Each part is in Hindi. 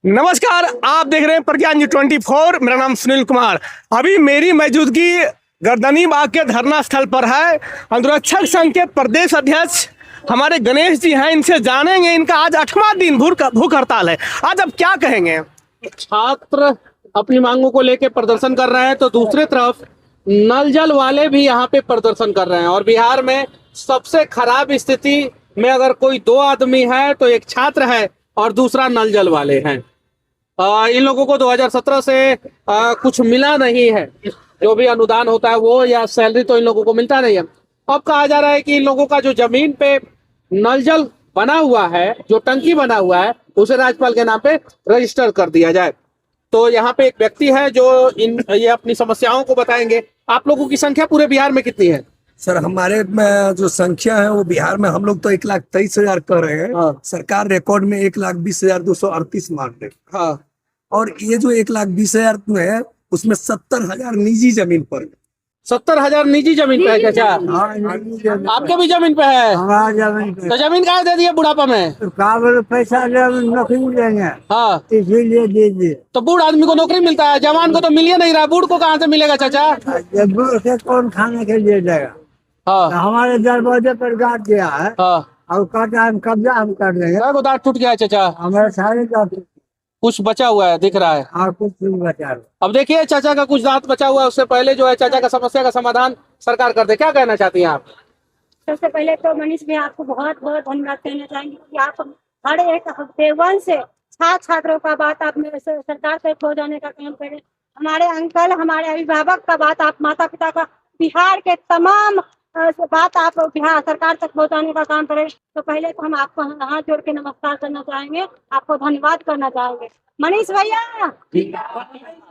नमस्कार, आप देख रहे हैं प्रज्ञान न्यूज़ 24। मेरा नाम सुनील कुमार। अभी मेरी मौजूदगी गर्दनी बाग के धरना स्थल पर है। अनुरक्षक संघ के प्रदेश अध्यक्ष हमारे गणेश जी हैं, इनसे जानेंगे। इनका आज 8वां दिन भूख हड़ताल है। आज अब क्या कहेंगे? छात्र अपनी मांगों को लेकर प्रदर्शन कर रहे हैं, तो दूसरी तरफ नल जल वाले भी यहाँ पे प्रदर्शन कर रहे हैं। और बिहार में सबसे खराब स्थिति में अगर कोई दो आदमी है तो एक छात्र है और दूसरा नल जल वाले हैं। इन लोगों को 2017 से कुछ मिला नहीं है, जो भी अनुदान होता है वो, या सैलरी तो इन लोगों को मिलता नहीं है। अब कहा जा रहा है कि इन लोगों का जो जमीन पे नल जल बना हुआ है, जो टंकी बना हुआ है, उसे राज्यपाल के नाम पे रजिस्टर कर दिया जाए। तो यहाँ पे एक व्यक्ति है जो ये अपनी समस्याओं को बताएंगे। आप लोगों की संख्या पूरे बिहार में कितनी है? सर, हमारे में जो संख्या है वो बिहार में हम लोग तो 1,23,000 कर रहे हैं। हाँ। सरकार रिकॉर्ड में 1,20,238 मान रहे। हाँ। और ये जो 1,20,000 में है उसमें 70,000 निजी जमीन पर है। 70,000 निजी जमीन पे है? क्या आपके भी जमीन पे है? हमारा जमीन पे तो जमीन कहाँ दे दिए बुढ़ापा में? तो कागज पैसा नौकरी देंगे, हाँ, इसीलिए दे दिए। तो बूढ़ आदमी को नौकरी मिलता है, जवान को तो मिल ही नहीं रहा। बूढ़ को कहाँ से मिलेगा चाचा? जब से कौन खाने के लिए देगा? हाँ। तो हमारे दरवाजे पर गाड़ दिया है हाँ। और कहता है हम कब्जा हम कर देंगे। क्या दांत टूट गया है चाचा? हमारे सारे दांत कुछ बचा हुआ है दिख रहा है। और कुछ नहीं बचा। अब देखिए, चाचा का कुछ दांत बचा हुआ है। उससे पहले जो है चाचा का समस्या का समाधान सरकार कर दे। क्या कहना चाहती हैं आप? सबसे पहले तो मनीष में आपको बहुत बहुत धन्यवाद कहना चाहेंगे कि आप हर एक डे वन से छात्रों का बात आप मेरे सरकार तक पहुंचाने का काम करें। हमारे अंकल, हमारे अभिभावक का बात, आप माता पिता का, बिहार के तमाम बात आप बिहार सरकार तक पहुंचाने का काम करें। तो पहले तो हम आपको हाथ जोड़ के नमस्कार करना चाहेंगे, आपको धन्यवाद करना चाहेंगे मनीष भैया।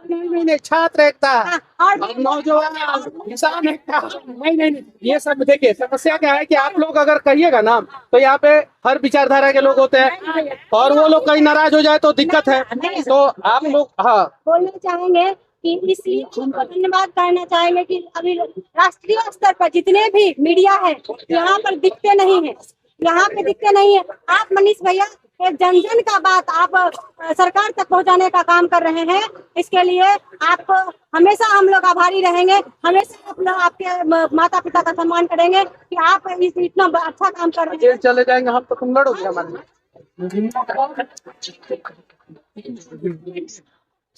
नहीं, छात्र एकता और नौजवान किसान एकता। नहीं, ये सब देखिए, समस्या क्या है कि आप लोग अगर कहिएगा ना तो यहाँ पे हर विचारधारा के लोग होते हैं और वो लोग कहीं नाराज हो जाए तो दिक्कत है। तो आप लोग हाँ बोलना चाहेंगे कि इसलिए उनको धन्यवाद करना चाहेंगे कि अभी राष्ट्रीय स्तर पर जितने भी मीडिया है यहाँ पर दिखते नहीं है, यहाँ पे दिखते नहीं है। आप मनीष भैया एक जन जन का बात आप सरकार तक पहुंचाने का काम कर रहे हैं। इसके लिए आपको हमेशा हम लोग आभारी रहेंगे। हमेशा आप लोग आपके माता पिता का सम्मान करेंगे कि आप इतना अच्छा काम कर रहे हैं। चले जाएंगे हम तो तुम लड़ोगे हमारे।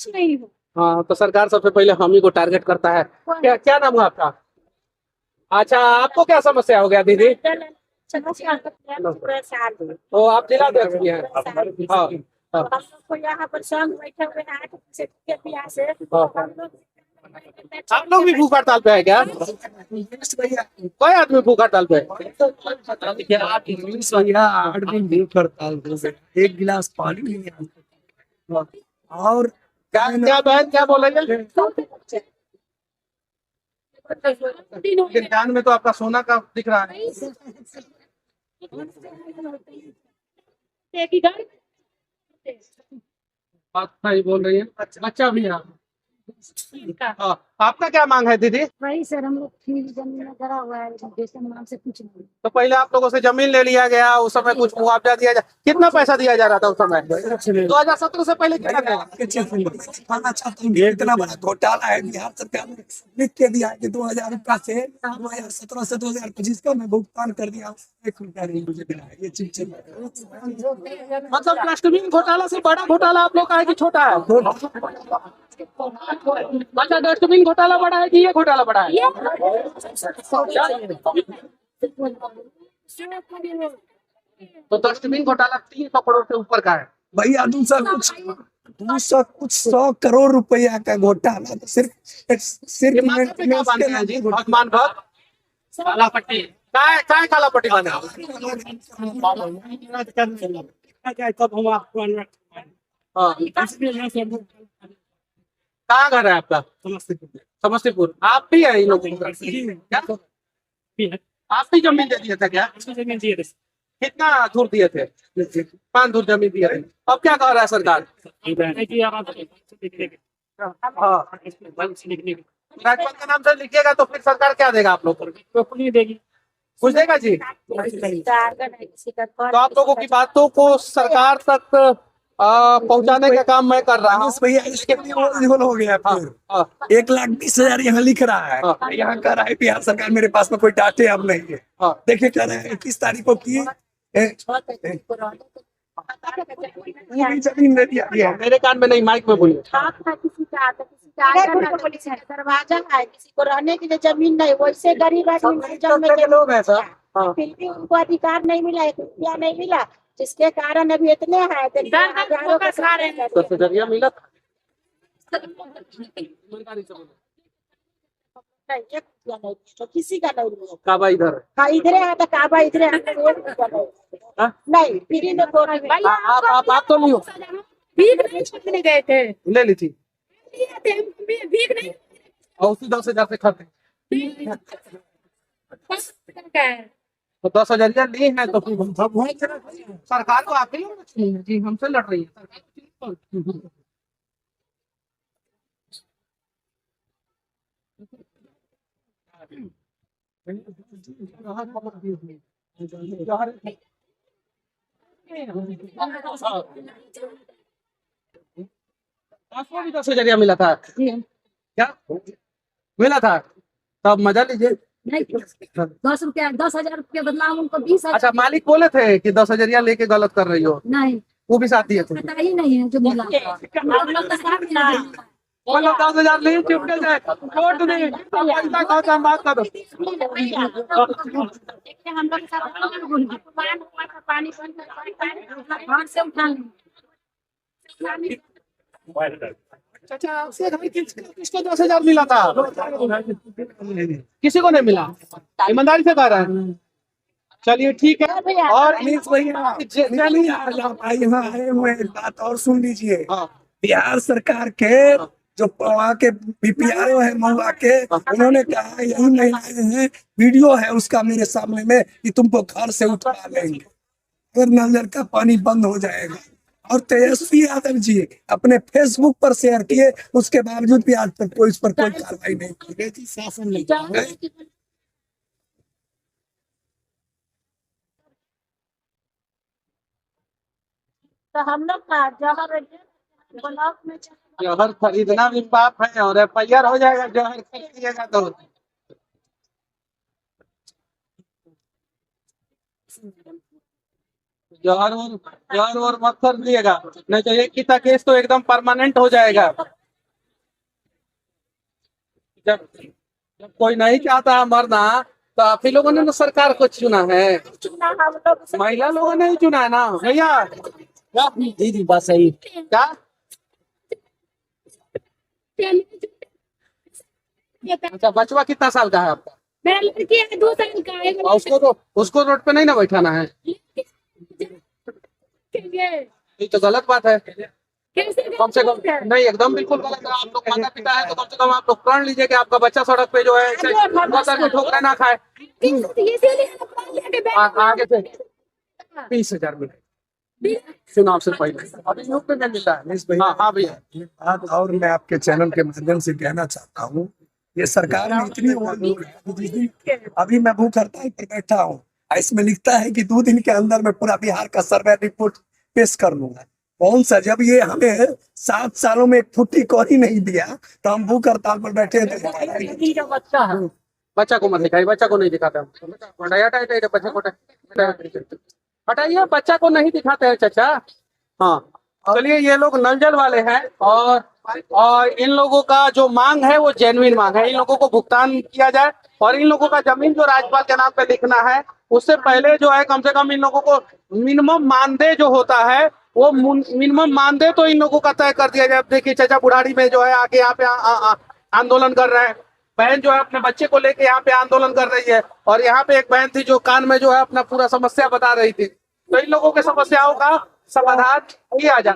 नहीं, हाँ, तो सरकार सबसे पहले हम ही को टारगेट करता है। क्या नाम है आपका? अच्छा, आपको क्या समस्या हो गया दीदी? तो आप जिला अध्यक्ष भी हैं? हाँ। हम लोग को यहाँ पर संघ बैठे हुए हैं से आप लोग भी भूख हड़ताल पे है क्या? कोई आदमी भूख हड़ताल पे है? 8 दिन भूख हड़ताल हो गए, एक गिलास पानी भी नहीं आता। और क्या बहन क्या बोलेंगे? कान में तो आपका सोना का दिख रहा है। बात सही बोल रही है। बच्चा भी है। हाँ, आपका क्या मांग है दीदी? वही सर, हम लोग जमीन में धरा हुआ है, नाम से कुछ नहीं। तो पहले आप लोगों से जमीन ले लिया गया, उस समय कुछ मुआवजा दिया जा, कितना पैसा दिया जा रहा था उस समय? 2017 से पहले कितना था? इतना बड़ा घोटाला है। बिहार सरकार ने लिख के दिया कि 2,000 रुपया से 2017 से 2025 का मैं भुगतान कर दिया, 1 रुपया नहीं मुझे मिला है। ये चीज मतलब डस्टबिन घोटाला से बड़ा घोटाला आप लोग का है कि छोटा है? अच्छा, डस्टबिन घोटाला बड़ा है कि ये घोटाला बड़ा है? तो डस्टबिन घोटाला 300 करोड़ से ऊपर का है भैया। 200 करोड़ रुपया का घोटाला तो सिर्फ भगवान भक्त काला पट्टी काय काला पट्टी बने। कहाँ घर है आपका? समस्तीपुर। आप भी है इन लोगों का? आप भी जमीन दे दिया था क्या? कितना धूर दिए थे? 5 धूर जमीन दिए थे। अब क्या कह रहा है सरकार? राज्यपाल के नाम से लिखिएगा तो फिर सरकार क्या देगा आप लोग को? नहीं देगी। कुछ देगा जी? तो आप लोगों की बातों को सरकार तक पहुंचाने का काम मैं कर रहा हूँ। मनीष भैया इसके लिए एलिजिबल हो गया फिर हाँ, 1,20,000 यहाँ लिख रहा है। हाँ। यहाँ कह रहा है बिहार सरकार मेरे पास में कोई डाटे अब नहीं है। हाँ। देखिए कह रहे हैं 21 तारीख को की जमीन दे दिया गया। मेरे कान में नहीं, माइक में बोलिए। दरवाजा है, किसी को रहने के लिए जमीन नहीं, वैसे गरीब आदमी लोग हैं सर। हाँ। फिर भी उनको अधिकार नहीं मिला, 1 रुपया नहीं मिला, जिसके कारण अभी इतने हैं। हजारों का खा रहे हैं। तो जरिया मिला नहीं, 1 रुपया नहीं, तो किसी का नहीं मिला। काबा इधर है। हाँ, इधर है तो काबा इधर है, 1 रुपया नहीं। हाँ? नहीं, फ्री में कोई नहीं मिला। आप तो नहीं हो, भीख नहीं छपने गए थे, ले ली थी भीख नहीं और उसी 10,000 से खाते। है। तो 10,000 ली है तो फिर सरकार को आप ही लड़ रही है जी, हमसे लड़ रही है। आपको भी 10,000 मिला था क्या? मिला था तब मजा लीजिए। नहीं 10,000 रुपया बदला हम उनको 20,000। अच्छा, मालिक बोले थे कि 10,000 लेके गलत कर रही हो, नहीं वो भी साथ दिए थे। पता ही नहीं है जो मिला हम लोग तो साथ में नहीं। बोलो 10,000 ले चुप के जाए, वोट दे, अब पैसा खाओ तो हम बात करो। हम लोग पानी हाथ से उठा लें। चाचा आपसे किसको 10,000 मिला था? किसी को नहीं मिला, ईमानदारी से कह रहा है। चलिए ठीक है। और मनीष भैया चलिए यहाँ आए हुए एक बात और सुन लीजिए। हाँ। बिहार सरकार के जो वहाँ के बीपीआरओ है महुआ के, उन्होंने कहा यही महिलाएं हैं, वीडियो है उसका मेरे सामने में कि तुमको घर से उठवा लेंगे अगर नल का पानी बंद हो जाएगा। और तेजस्वी यादव जी अपने फेसबुक पर शेयर किए, उसके बावजूद भी आज तक कोई इस पर कोई कार्रवाई नहीं की। शासन ने तो हम लोग का जहर ब्लॉक में जहर खरीदना भी पाप है और FIR हो जाएगा जहर खरीदिएगा तो। जहर और मत खरीदिएगा, नहीं तो एक की केस तो एकदम परमानेंट हो जाएगा। जब कोई नहीं चाहता मरना तो आप ही लोगों ने तो सरकार को चुना है, हम लोग महिला लोगों ने ही चुना है ना भैया। क्या दीदी बात सही। क्या अच्छा, बचवा कितना साल का है आपका? मेरा लड़की है 2 साल का है। और उसको रोड पे नहीं ना बैठाना है, ये तो गलत बात है। कम से कम नहीं, एकदम बिल्कुल गलत है। आप लोग माता पिता है तो कम से कम आप लोग प्रण लीजिए कि आपका बच्चा सड़क पे जो है ठोकरे ना खाए। आगे से 20,000 मिले चुनाव से पहले, अभी यूपी में मिला है। हाँ भैया। बात और मैं आपके चैनल के माध्यम से कहना चाहता हूँ, ये सरकार में इतनी ओवरलोड है। अभी मैं भूख हड़ताल पर बैठा हूँ, इसमें लिखता है कि 2 दिन के अंदर मैं पूरा बिहार का सर्वे रिपोर्ट पेश कर लूंगा। कौन सा, जब ये हमें 7 सालों में एक फुट्टी कौड़ी नहीं दिया तो हम भूख हड़ताल पर बैठे थे। बच्चा को मत दिखाइए, बच्चा को नहीं दिखाते हम। बच्चा को हटाइए, बच्चा को नहीं दिखाते हैं चाचा। हाँ चलिए, ये लोग नल जल वाले हैं और इन लोगों का जो मांग है वो जेन्युइन मांग है। इन लोगों को भुगतान किया जाए और इन लोगों का जमीन जो राज्यपाल के नाम पे लिखना है उससे पहले जो है कम से कम इन लोगों को मिनिमम मानदेय जो होता है वो मिनिमम मानदेय तो इन लोगों का तय कर दिया जाए। देखिए चाचा बुढ़ारी में जो है आके यहाँ पे आंदोलन कर रहे हैं, बहन जो है अपने बच्चे को लेके यहाँ पे आंदोलन कर रही है, और यहाँ पे एक बहन थी जो कान में जो है अपना पूरा समस्या बता रही थी। तो इन लोगों के समस्याओं का समाधान किया जाए।